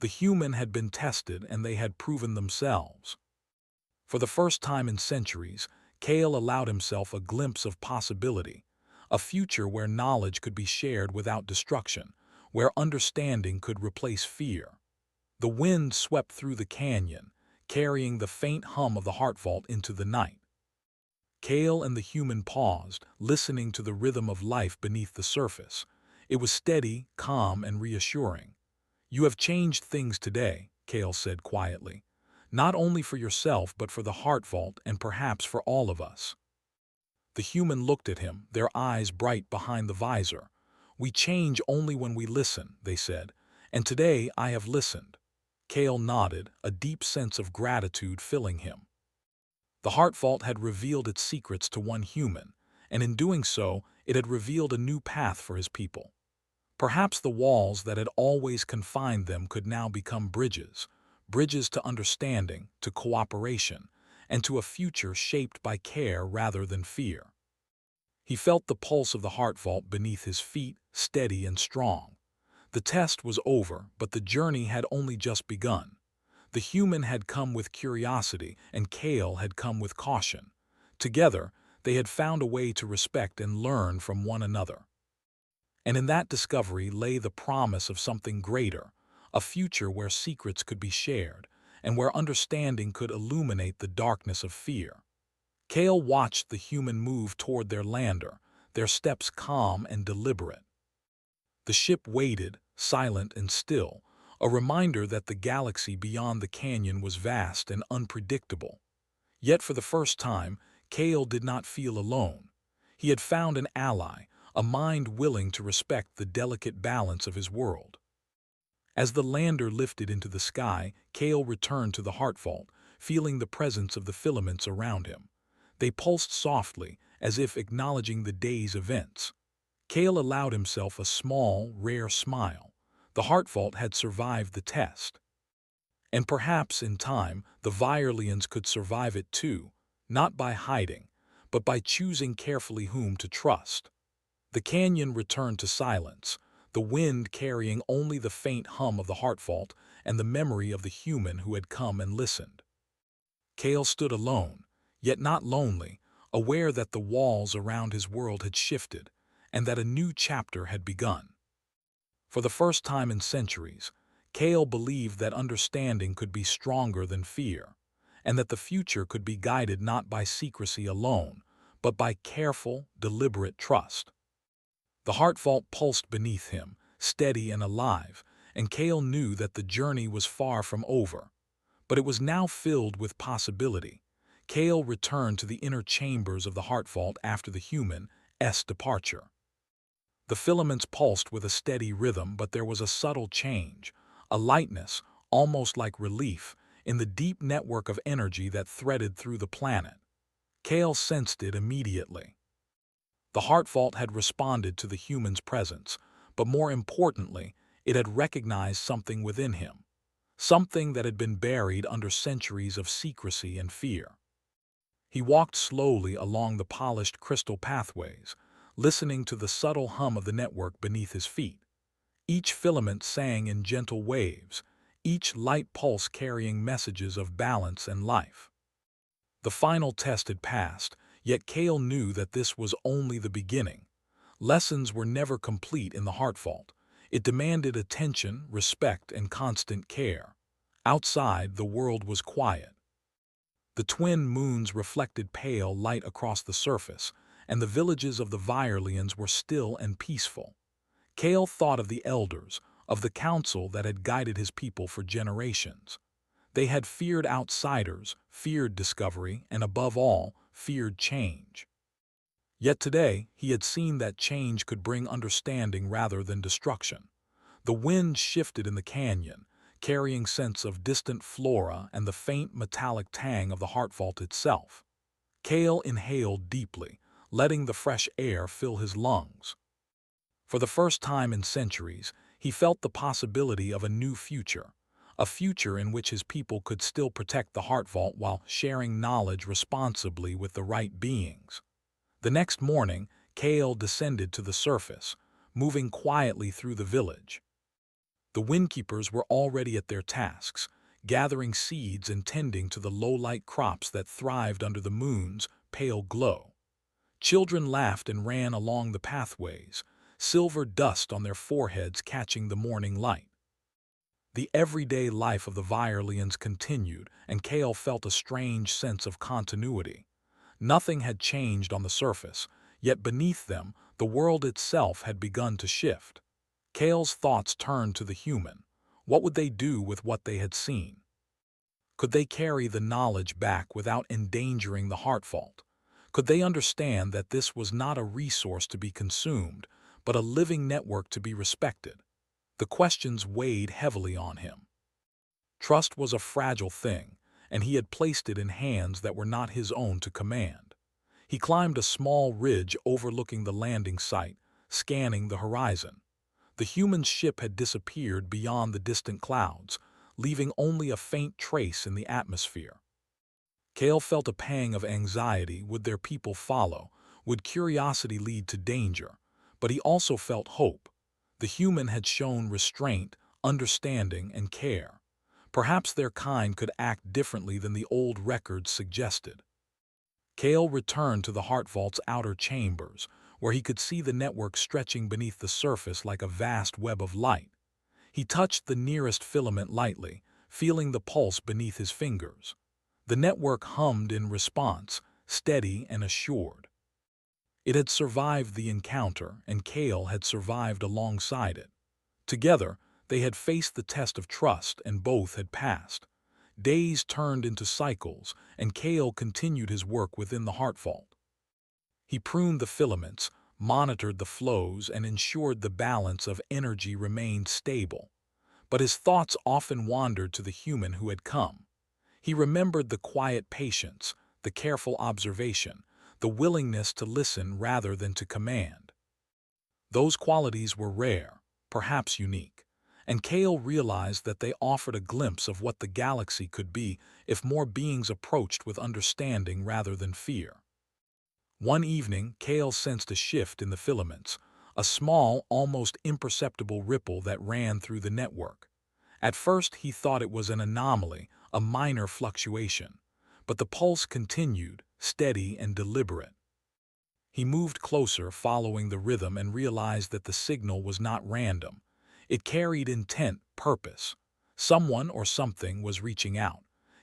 Speaker 1: The human had been tested, and they had proven themselves. For the first time in centuries, Kale allowed himself a glimpse of possibility, a future where knowledge could be shared without destruction, where understanding could replace fear. The wind swept through the canyon, carrying the faint hum of the heart vault into the night. Kale and the human paused, listening to the rhythm of life beneath the surface. It was steady, calm, and reassuring. "You have changed things today," Kale said quietly. "Not only for yourself but for the heart vault and perhaps for all of us." The human looked at him, their eyes bright behind the visor. "We change only when we listen," they said, "and today I have listened." Kale nodded, a deep sense of gratitude filling him. The heart vault had revealed its secrets to one human, and in doing so, it had revealed a new path for his people. Perhaps the walls that had always confined them could now become bridges, bridges to understanding, to cooperation, and to a future shaped by care rather than fear. He felt the pulse of the heart vault beneath his feet, steady and strong. The test was over, but the journey had only just begun. The human had come with curiosity, and Kale had come with caution. Together, they had found a way to respect and learn from one another. And in that discovery lay the promise of something greater, a future where secrets could be shared, and where understanding could illuminate the darkness of fear. Kale watched the human move toward their lander, their steps calm and deliberate. The ship waited, silent and still, a reminder that the galaxy beyond the canyon was vast and unpredictable. Yet for the first time, Kale did not feel alone. He had found an ally, a mind willing to respect the delicate balance of his world. As the lander lifted into the sky, Kale returned to the heart vault, feeling the presence of the filaments around him. They pulsed softly, as if acknowledging the day's events. Kale allowed himself a small, rare smile. The heart vault had survived the test. And perhaps, in time, the Virelians could survive it too, not by hiding, but by choosing carefully whom to trust. The canyon returned to silence, the wind carrying only the faint hum of the heart vault and the memory of the human who had come and listened. Kale stood alone, yet not lonely, aware that the walls around his world had shifted, and that a new chapter had begun. For the first time in centuries, Kale believed that understanding could be stronger than fear, and that the future could be guided not by secrecy alone, but by careful, deliberate trust. The heart vault pulsed beneath him, steady and alive, and Kale knew that the journey was far from over. But it was now filled with possibility. Kale returned to the inner chambers of the heart vault after the human's departure. The filaments pulsed with a steady rhythm, but there was a subtle change, a lightness, almost like relief, in the deep network of energy that threaded through the planet. Kale sensed it immediately. The heart vault had responded to the human's presence, but more importantly, it had recognized something within him, something that had been buried under centuries of secrecy and fear. He walked slowly along the polished crystal pathways, listening to the subtle hum of the network beneath his feet. Each filament sang in gentle waves, each light pulse carrying messages of balance and life. The final test had passed, yet Kale knew that this was only the beginning. Lessons were never complete in the heart vault. It demanded attention, respect, and constant care. Outside, the world was quiet. The twin moons reflected pale light across the surface, and the villages of the Virelians were still and peaceful. Kale thought of the elders, of the council that had guided his people for generations. They had feared outsiders, feared discovery, and above all, feared change. Yet today, he had seen that change could bring understanding rather than destruction. The wind shifted in the canyon, carrying scents of distant flora and the faint metallic tang of the heart vault itself. Kale inhaled deeply, letting the fresh air fill his lungs. For the first time in centuries, he felt the possibility of a new future, a future in which his people could still protect the heart vault while sharing knowledge responsibly with the right beings. The next morning, Kale descended to the surface, moving quietly through the village. The windkeepers were already at their tasks, gathering seeds and tending to the low-light crops that thrived under the moon's pale glow. Children laughed and ran along the pathways, silver dust on their foreheads catching the morning light. The everyday life of the Virelians continued, and Kale felt a strange sense of continuity. Nothing had changed on the surface, yet beneath them, the world itself had begun to shift. Kale's thoughts turned to the human. What would they do with what they had seen? Could they carry the knowledge back without endangering the Heartvault? Could they understand that this was not a resource to be consumed, but a living network to be respected? The questions weighed heavily on him. Trust was a fragile thing, and he had placed it in hands that were not his own to command. He climbed a small ridge overlooking the landing site, scanning the horizon. The human ship had disappeared beyond the distant clouds, leaving only a faint trace in the atmosphere. Kale felt a pang of anxiety. Would their people follow? Would curiosity lead to danger? But he also felt hope. The human had shown restraint, understanding, and care. Perhaps their kind could act differently than the old records suggested. Kale returned to the Heartvault's outer chambers, where he could see the network stretching beneath the surface like a vast web of light. He touched the nearest filament lightly, feeling the pulse beneath his fingers. The network hummed in response, steady and assured. It had survived the encounter, and Kale had survived alongside it. Together, they had faced the test of trust, and both had passed. Days turned into cycles, and Kale continued his work within the Heartvault. He pruned the filaments, monitored the flows, and ensured the balance of energy remained stable. But his thoughts often wandered to the human who had come. He remembered the quiet patience, the careful observation, the willingness to listen rather than to command. Those qualities were rare, perhaps unique, and Kale realized that they offered a glimpse of what the galaxy could be if more beings approached with understanding rather than fear. One evening, Kale sensed a shift in the filaments, a small, almost imperceptible ripple that ran through the network. At first, he thought it was an anomaly, a minor fluctuation, but the pulse continued, steady and deliberate. He moved closer, following the rhythm, and realized that the signal was not random. It carried intent, purpose. Someone or something was reaching out.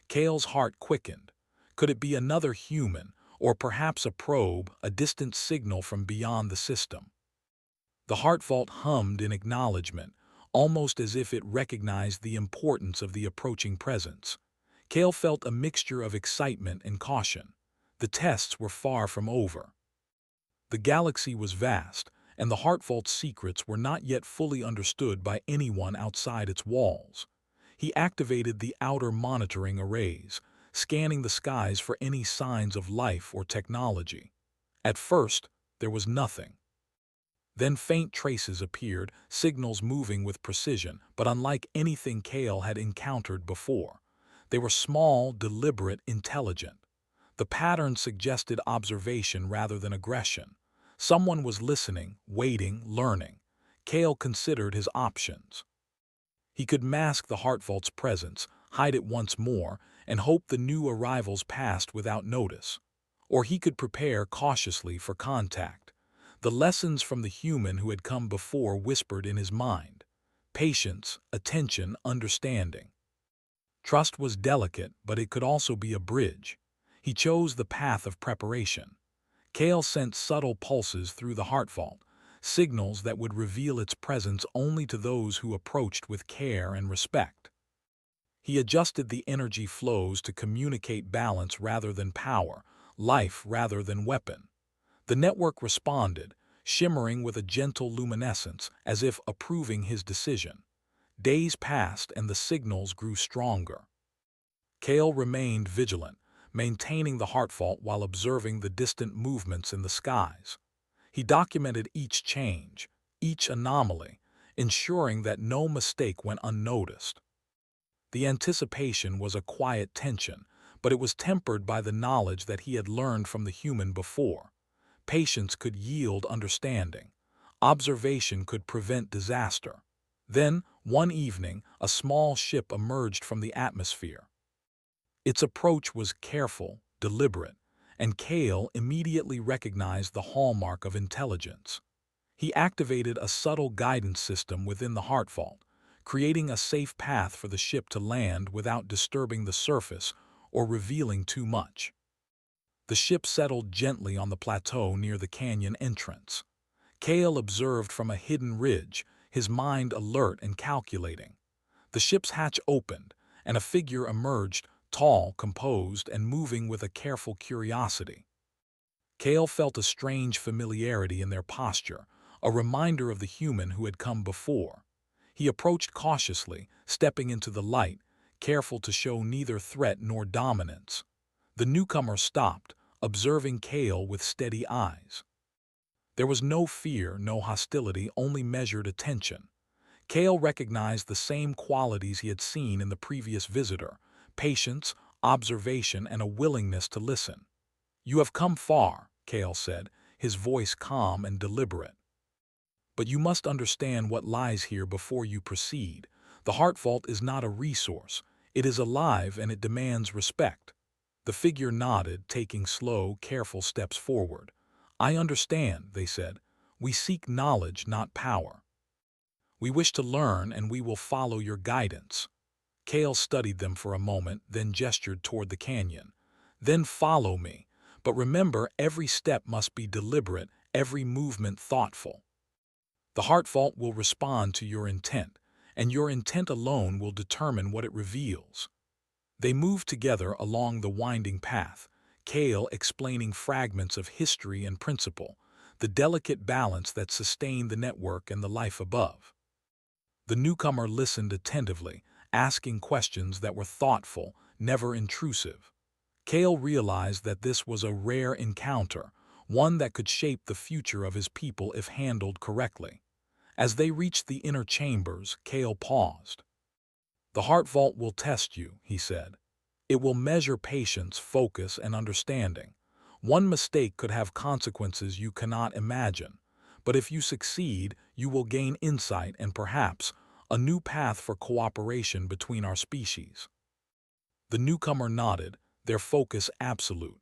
Speaker 1: Kale's heart quickened. Could it be another human, or perhaps a probe, a distant signal from beyond the system? The Heartvault hummed in acknowledgement, almost as if it recognized the importance of the approaching presence. Kale felt a mixture of excitement and caution. The tests were far from over. The galaxy was vast, and the Heartvault's secrets were not yet fully understood by anyone outside its walls. He activated the outer monitoring arrays, scanning the skies for any signs of life or technology. At first, there was nothing. Then faint traces appeared, signals moving with precision, but unlike anything Kale had encountered before. They were small, deliberate, intelligent. The pattern suggested observation rather than aggression. Someone was listening, waiting, learning. Kale considered his options. He could mask the Heartvault's presence, hide it once more, and hope the new arrivals passed without notice. Or he could prepare cautiously for contact. The lessons from the human who had come before whispered in his mind. Patience, attention, understanding. Trust was delicate, but it could also be a bridge. He chose the path of preparation. Kale sent subtle pulses through the Heartvault, signals that would reveal its presence only to those who approached with care and respect. He adjusted the energy flows to communicate balance rather than power, life rather than weapon. The network responded, shimmering with a gentle luminescence, as if approving his decision. Days passed and the signals grew stronger. Kale remained vigilant, maintaining the Heartvault while observing the distant movements in the skies. He documented each change, each anomaly, ensuring that no mistake went unnoticed. The anticipation was a quiet tension, but it was tempered by the knowledge that he had learned from the human before. Patience could yield understanding. Observation could prevent disaster. Then, one evening, a small ship emerged from the atmosphere. Its approach was careful, deliberate, and Kale immediately recognized the hallmark of intelligence. He activated a subtle guidance system within the heart vault, creating a safe path for the ship to land without disturbing the surface or revealing too much. The ship settled gently on the plateau near the canyon entrance. Kale observed from a hidden ridge, his mind alert and calculating. The ship's hatch opened, and a figure emerged, tall, composed, and moving with a careful curiosity. Kale felt a strange familiarity in their posture, a reminder of the human who had come before. He approached cautiously, stepping into the light, careful to show neither threat nor dominance. The newcomer stopped, observing Kale with steady eyes. There was no fear, no hostility, only measured attention. Kale recognized the same qualities he had seen in the previous visitor: patience, observation, and a willingness to listen. "You have come far," Kale said, his voice calm and deliberate. "But you must understand what lies here before you proceed. The heart vault is not a resource. It is alive and it demands respect." The figure nodded, taking slow, careful steps forward. "I understand," they said. "We seek knowledge, not power. We wish to learn, and we will follow your guidance." Kale studied them for a moment, then gestured toward the canyon. "Then follow me. But remember, every step must be deliberate, every movement thoughtful. The heart vault will respond to your intent, and your intent alone will determine what it reveals." They moved together along the winding path, Kale explaining fragments of history and principle, the delicate balance that sustained the network and the life above. The newcomer listened attentively, asking questions that were thoughtful, never intrusive. Kale realized that this was a rare encounter, one that could shape the future of his people if handled correctly. As they reached the inner chambers, Kale paused. "The heart vault will test you," he said. "It will measure patience, focus, and understanding. One mistake could have consequences you cannot imagine, but if you succeed, you will gain insight and perhaps a new path for cooperation between our species." The newcomer nodded, their focus absolute.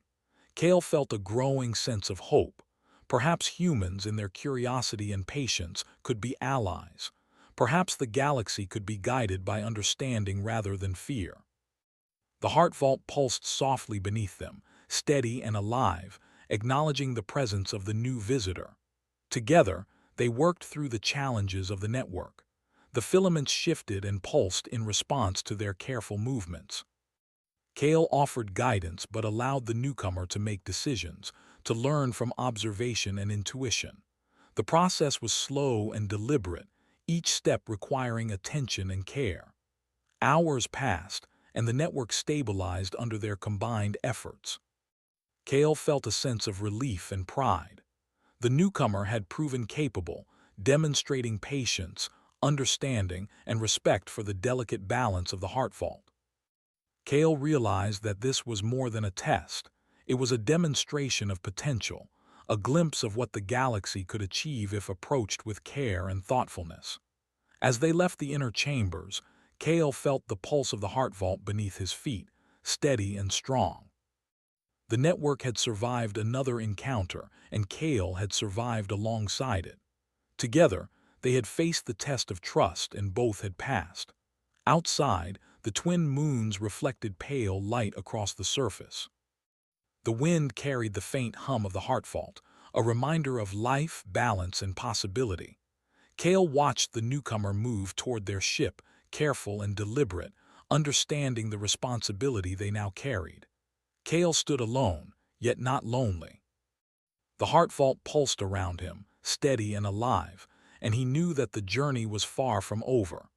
Speaker 1: Kale felt a growing sense of hope. Perhaps humans, in their curiosity and patience, could be allies. Perhaps the galaxy could be guided by understanding rather than fear. The heart vault pulsed softly beneath them, steady and alive, acknowledging the presence of the new visitor. Together, they worked through the challenges of the network. The filaments shifted and pulsed in response to their careful movements. Kale offered guidance but allowed the newcomer to make decisions, to learn from observation and intuition. The process was slow and deliberate, each step requiring attention and care. Hours passed, and the network stabilized under their combined efforts. Kale felt a sense of relief and pride. The newcomer had proven capable, demonstrating patience, understanding, and respect for the delicate balance of the heart vault. Kale realized that this was more than a test. It was a demonstration of potential, a glimpse of what the galaxy could achieve if approached with care and thoughtfulness. As they left the inner chambers, Kale felt the pulse of the heart vault beneath his feet, steady and strong. The network had survived another encounter, and Kale had survived alongside it. Together, they had faced the test of trust, and both had passed. Outside, the twin moons reflected pale light across the surface. The wind carried the faint hum of the heart vault, a reminder of life, balance, and possibility. Kale watched the newcomer move toward their ship, careful and deliberate, understanding the responsibility they now carried. Kale stood alone, yet not lonely. The heart vault pulsed around him, steady and alive, and he knew that the journey was far from over.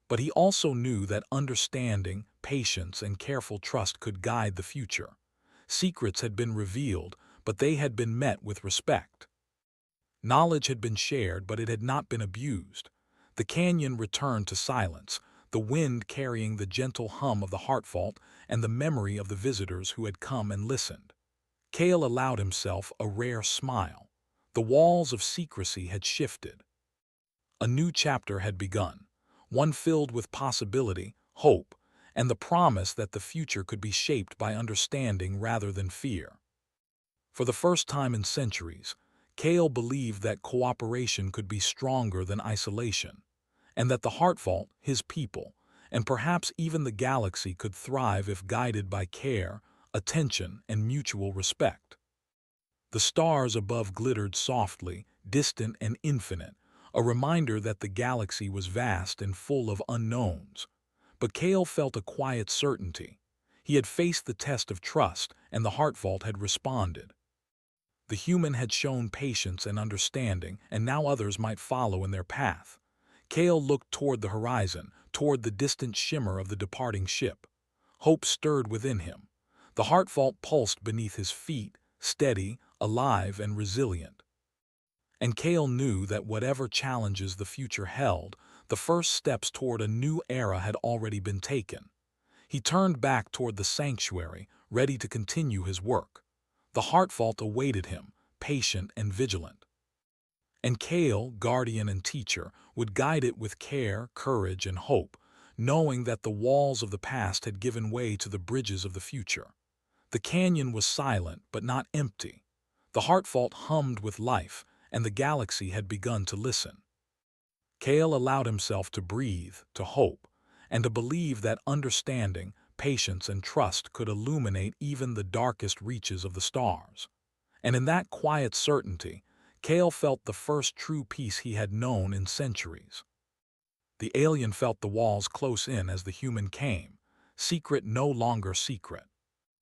Speaker 1: But he also knew that understanding, patience, and careful trust could guide the future. Secrets had been revealed, but they had been met with respect. Knowledge had been shared, but it had not been abused. The canyon returned to silence, the wind carrying the gentle hum of the heart vault and the memory of the visitors who had come and listened. Kale allowed himself a rare smile. The walls of secrecy had shifted. A new chapter had begun, one filled with possibility, hope, and the promise that the future could be shaped by understanding rather than fear. For the first time in centuries, Kale believed that cooperation could be stronger than isolation, and that the Heartvault, his people, and perhaps even the galaxy could thrive if guided by care, attention, and mutual respect. The stars above glittered softly, distant and infinite, a reminder that the galaxy was vast and full of unknowns. But Kale felt a quiet certainty. He had faced the test of trust, and the Heartvault had responded. The human had shown patience and understanding, and now others might follow in their path. Kale looked toward the horizon, toward the distant shimmer of the departing ship. Hope stirred within him. The Heartvault pulsed beneath his feet, steady, alive, and resilient. And Kale knew that whatever challenges the future held, the first steps toward a new era had already been taken. He turned back toward the sanctuary, ready to continue his work. The Heartvault awaited him, patient and vigilant. And Kale, guardian and teacher, would guide it with care, courage, and hope, knowing that the walls of the past had given way to the bridges of the future. The canyon was silent but not empty. The Heartvault hummed with life, and the galaxy had begun to listen. Kale allowed himself to breathe, to hope, and to believe that understanding, patience, and trust could illuminate even the darkest reaches of the stars. And in that quiet certainty, Kale felt the first true peace he had known in centuries. The alien felt the walls close in as the human came, secret no longer secret.